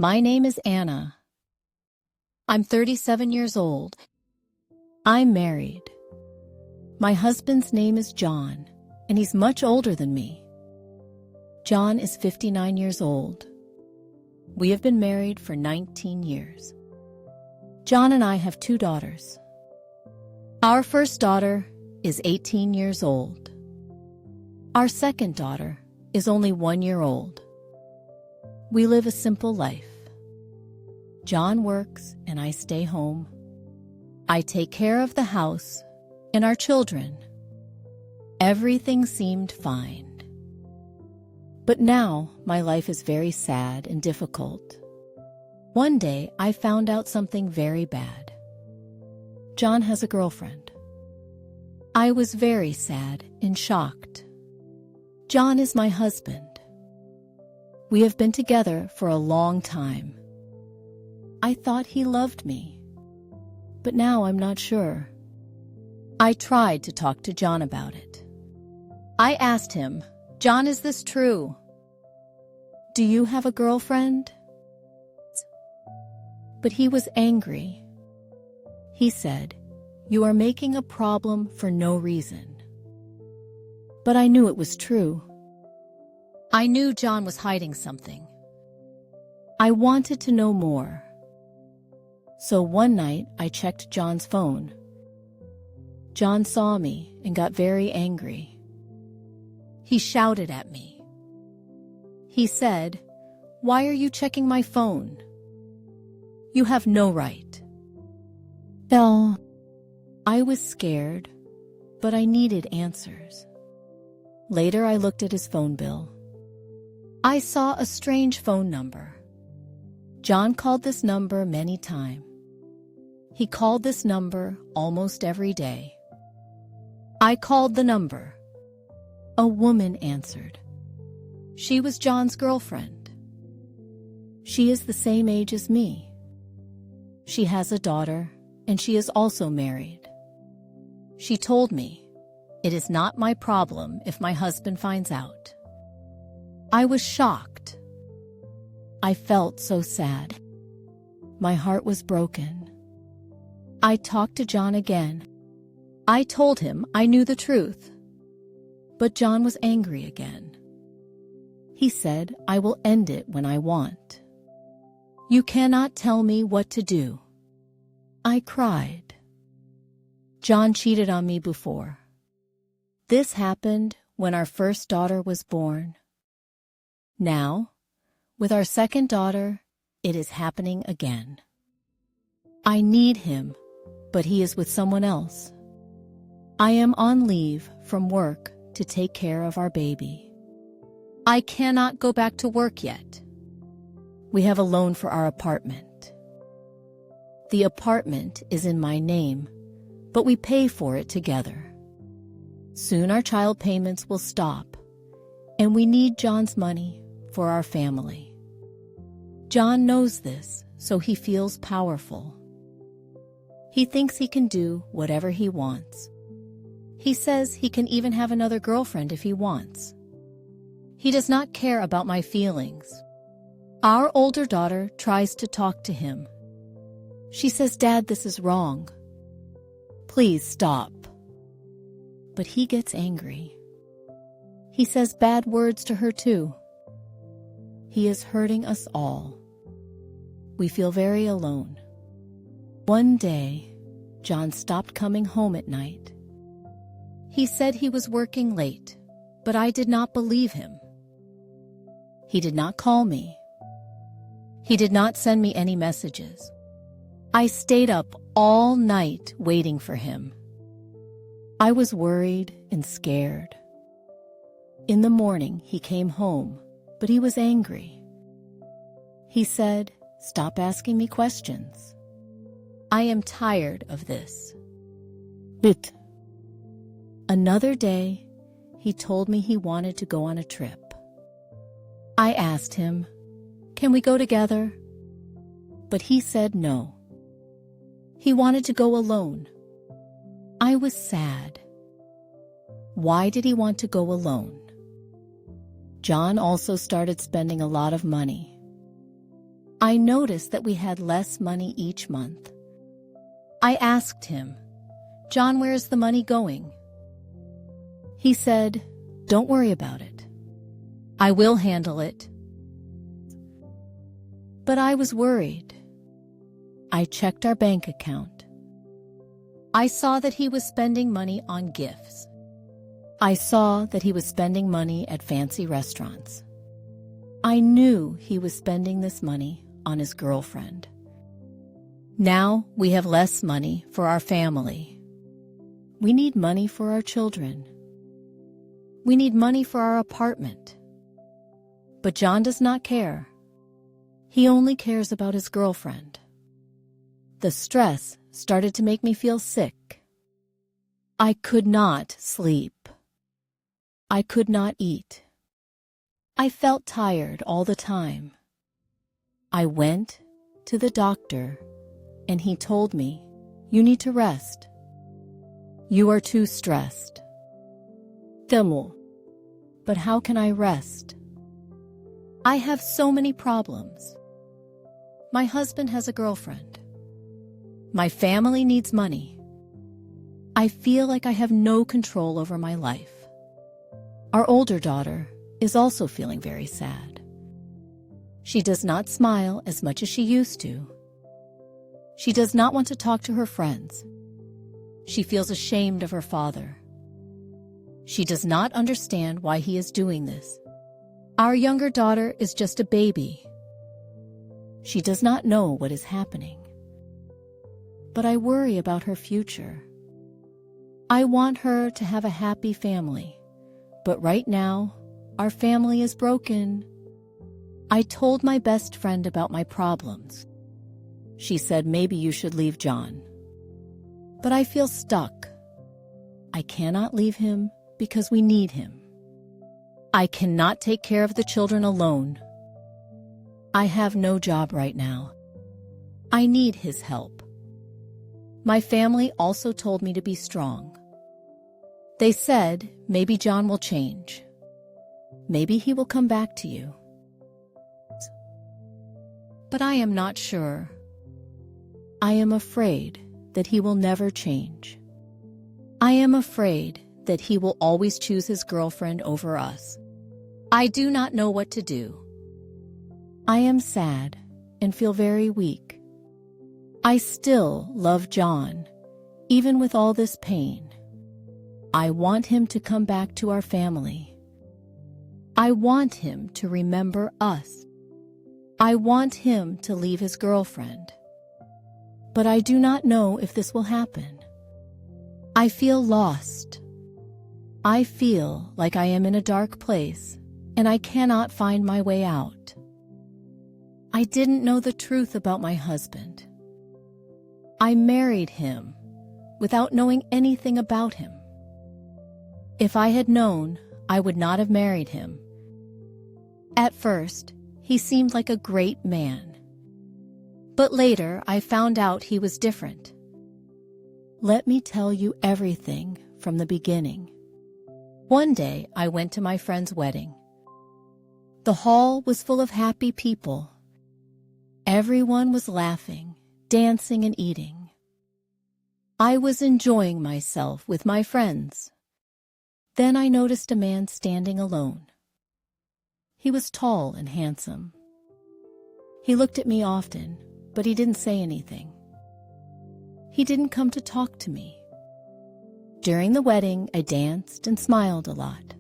My name is Anna. I'm 37 years old. I'm married. My husband's name is John, and he's much older than me. John is 59 years old. We have been married for 19 years. John and I have 2 daughters. Our first daughter is 18 years old. Our second daughter is only 1 year old. We live a simple life. John works and I stay home. I take care of the house and our children. Everything seemed fine. But now my life is very sad and difficult. One day I found out something very bad. John has a girlfriend. I was very sad and shocked. John is my husband. We have been together for a long time. I thought he loved me, but now I'm not sure. I tried to talk to John about it. I asked him, "John, is this true? Do you have a girlfriend?" But he was angry. He said, "You are making a problem for no reason." But I knew it was true. I knew John was hiding something. I wanted to know more. So one night I checked John's phone. John saw me and got very angry. He shouted at me. He said, "Why are you checking my phone? You have no right." Well, I was scared, but I needed answers. Later I looked at his phone bill. I saw a strange phone number. John called this number many times. He called this number almost every day. I called the number. A woman answered. She was John's girlfriend. She is the same age as me. She has a daughter, and she is also married. She told me, "It is not my problem if my husband finds out." I was shocked. I felt so sad. My heart was broken. I talked to John again. I told him I knew the truth. But John was angry again. He said, "I will end it when I want. You cannot tell me what to do." I cried. John cheated on me before. This happened when our first daughter was born. Now, with our second daughter, it is happening again. I need him, but he is with someone else. I am on leave from work to take care of our baby. I cannot go back to work yet. We have a loan for our apartment. The apartment is in my name, but we pay for it together. Soon our child payments will stop, and we need John's money for our family. John knows this, so he feels powerful. He thinks he can do whatever he wants. He says he can even have another girlfriend if he wants. He does not care about my feelings. Our older daughter tries to talk to him. She says, "Dad, this is wrong. Please stop." But he gets angry. He says bad words to her too. He is hurting us all. We feel very alone. One day, John stopped coming home at night. He said he was working late, but I did not believe him. He did not call me. He did not send me any messages. I stayed up all night waiting for him. I was worried and scared. In the morning, he came home, but he was angry. He said, "Stop asking me questions. I am tired of this." But another day, he told me he wanted to go on a trip. I asked him, "Can we go together?" But he said no. He wanted to go alone. I was sad. Why did he want to go alone? John also started spending a lot of money. I noticed that we had less money each month. I asked him, "John, where is the money going?" He said, "Don't worry about it. I will handle it." But I was worried. I checked our bank account. I saw that he was spending money on gifts. I saw that he was spending money at fancy restaurants. I knew he was spending this money on his girlfriend. Now we have less money for our family. We need money for our children. We need money for our apartment. But John does not care. He only cares about his girlfriend. The stress started to make me feel sick. I could not sleep. I could not eat. I felt tired all the time. I went to the doctor, and he told me, "You need to rest. You are too stressed." Demo. But how can I rest? I have so many problems. My husband has a girlfriend. My family needs money. I feel like I have no control over my life. Our older daughter is also feeling very sad. She does not smile as much as she used to. She does not want to talk to her friends. She feels ashamed of her father. She does not understand why he is doing this. Our younger daughter is just a baby. She does not know what is happening. But I worry about her future. I want her to have a happy family, but right now, our family is broken. I told my best friend about my problems. She said maybe you should leave John. But I feel stuck. I cannot leave him because we need him. I cannot take care of the children alone. I have no job right now. I need his help. My family also told me to be strong. They said maybe John will change. Maybe he will come back to you. But I am not sure. I am afraid that he will never change. I am afraid that he will always choose his girlfriend over us. I do not know what to do. I am sad and feel very weak. I still love John, even with all this pain. I want him to come back to our family. I want him to remember us. I want him to leave his girlfriend. But I do not know if this will happen. I feel lost. I feel like I am in a dark place, and I cannot find my way out. I didn't know the truth about my husband. I married him without knowing anything about him. If I had known, I would not have married him. At first, he seemed like a great man. But later, I found out he was different. Let me tell you everything from the beginning. One day, I went to my friend's wedding. The hall was full of happy people. Everyone was laughing, dancing, and eating. I was enjoying myself with my friends. Then I noticed a man standing alone. He was tall and handsome. He looked at me often, but he didn't say anything. He didn't come to talk to me. During the wedding, I danced and smiled a lot.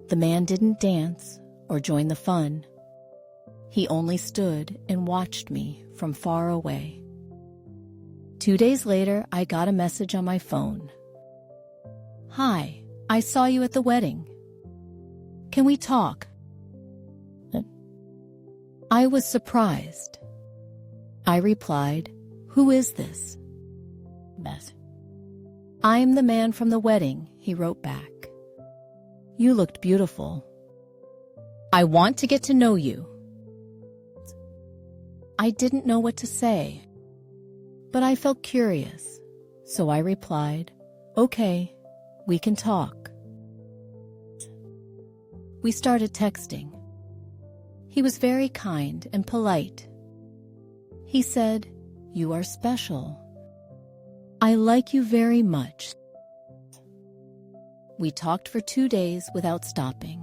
The man didn't dance or join the fun. He only stood and watched me from far away. 2 days later, I got a message on my phone. "Hi, I saw you at the wedding. Can we talk?" I was surprised. I replied, "Who is this?" "I'm the man from the wedding," he wrote back. "You looked beautiful. I want to get to know you." I didn't know what to say, but I felt curious, so I replied, "Okay, we can talk." We started texting. He was very kind and polite. He said, "You are special. I like you very much." We talked for 2 days without stopping.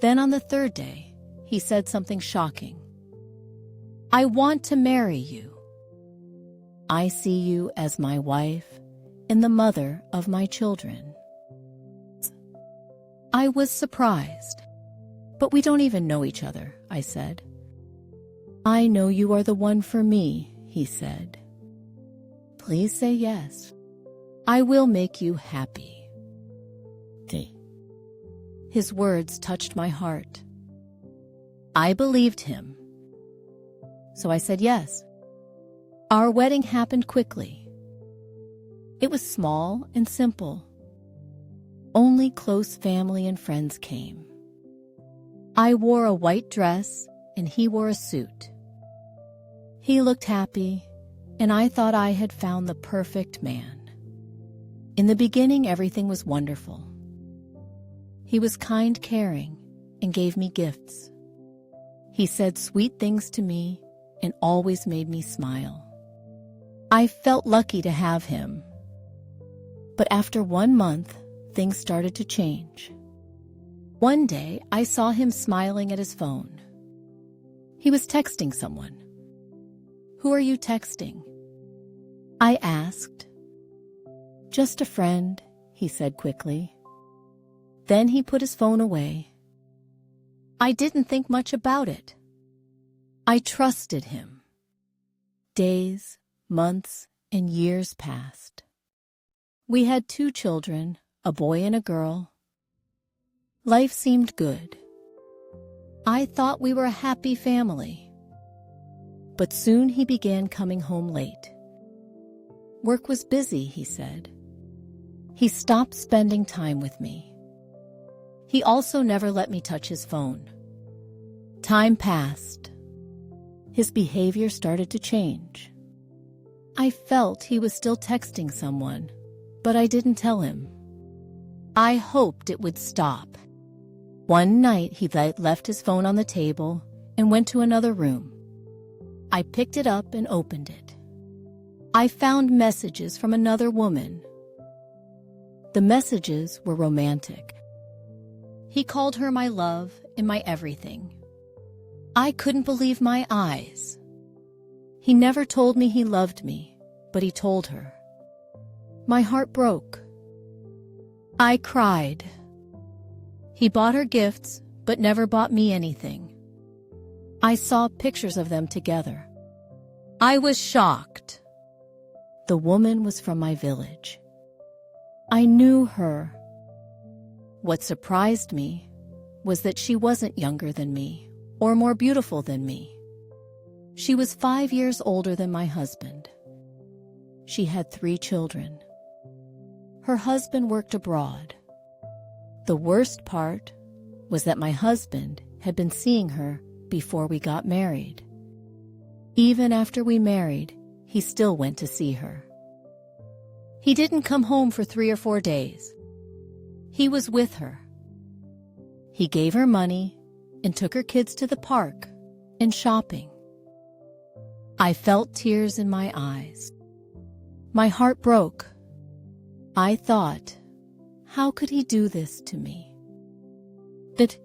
Then on the third day, he said something shocking. "I want to marry you. I see you as my wife and the mother of my children." I was surprised. "But we don't even know each other," I said. "I know you are the one for me," he said. "Please say yes. I will make you happy." His words touched my heart. I believed him. So I said yes. Our wedding happened quickly. It was small and simple. Only close family and friends came. I wore a white dress and he wore a suit. He looked happy, and I thought I had found the perfect man. In the beginning, everything was wonderful. He was kind, caring, and gave me gifts. He said sweet things to me and always made me smile. I felt lucky to have him. But after 1 month, things started to change. One day, I saw him smiling at his phone. He was texting someone. "Who are you texting?" I asked. "Just a friend," he said quickly. Then he put his phone away. I didn't think much about it. I trusted him. Days, months, and years passed. We had 2 children, a boy and a girl. Life seemed good. I thought we were a happy family. But soon he began coming home late. Work was busy, he said. He stopped spending time with me. He also never let me touch his phone. Time passed. His behavior started to change. I felt he was still texting someone, but I didn't tell him. I hoped it would stop. One night he left his phone on the table and went to another room. I picked it up and opened it. I found messages from another woman. The messages were romantic. He called her my love and my everything. I couldn't believe my eyes. He never told me he loved me, but he told her. My heart broke. I cried. He bought her gifts, but never bought me anything. I saw pictures of them together. I was shocked. The woman was from my village. I knew her. What surprised me was that she wasn't younger than me or more beautiful than me. She was 5 years older than my husband. She had 3 children. Her husband worked abroad. The worst part was that my husband had been seeing her before we got married. Even after we married, he still went to see her. He didn't come home for 3 or 4 days. He was with her. He gave her money and took her kids to the park and shopping. I felt tears in my eyes. My heart broke. I thought, how could he do this to me? But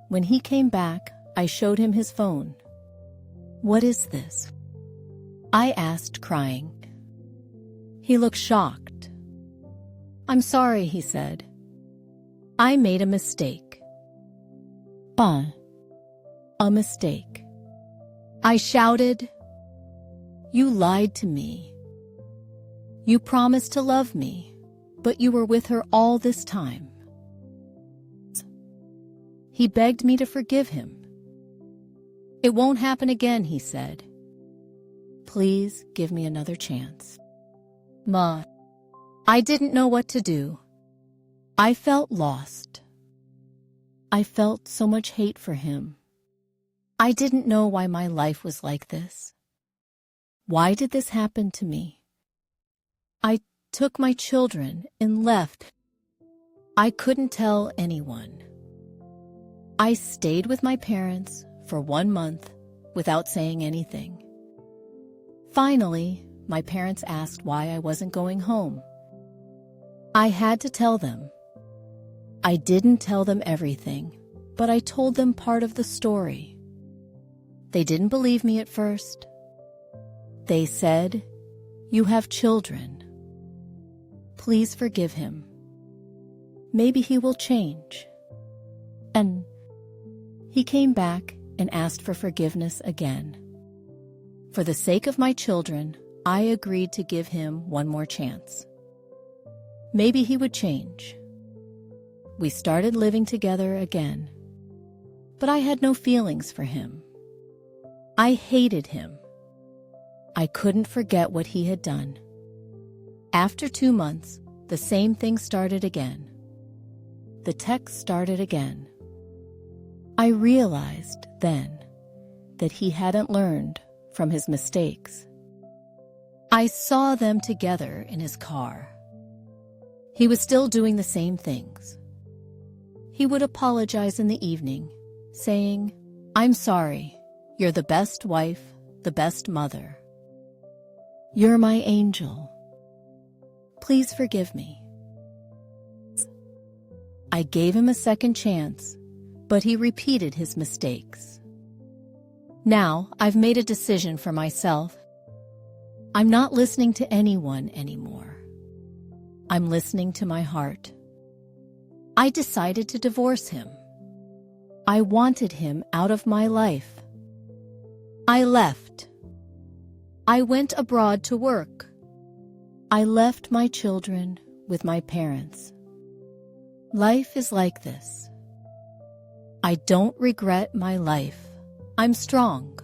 when he came back, I showed him his phone. What is this? I asked, crying. He looked shocked. I'm sorry, he said. I made a mistake. A mistake. I shouted. You lied to me. You promised to love me, but you were with her all this time. He begged me to forgive him. It won't happen again, he said. Please give me another chance. Ma, I didn't know what to do. I felt lost. I felt so much hate for him. I didn't know why my life was like this. Why did this happen to me? I took my children and left. I couldn't tell anyone. I stayed with my parents for 1 month without saying anything. Finally, my parents asked why I wasn't going home. I had to tell them. I didn't tell them everything, but I told them part of the story. They didn't believe me at first. They said, "You have children. Please forgive him. Maybe he will change." And he came back and asked for forgiveness again. For the sake of my children, I agreed to give him one more chance. Maybe he would change. We started living together again. But I had no feelings for him. I hated him. I couldn't forget what he had done. After 2 months, the same thing started again. The texts started again. I realized then that he hadn't learned from his mistakes. I saw them together in his car. He was still doing the same things. He would apologize in the evening, saying, "I'm sorry. You're the best wife, the best mother. You're my angel. Please forgive me." I gave him a second chance, but he repeated his mistakes. Now I've made a decision for myself. I'm not listening to anyone anymore. I'm listening to my heart. I decided to divorce him. I wanted him out of my life. I left. I went abroad to work. I left my children with my parents. Life is like this. I don't regret my life. I'm strong.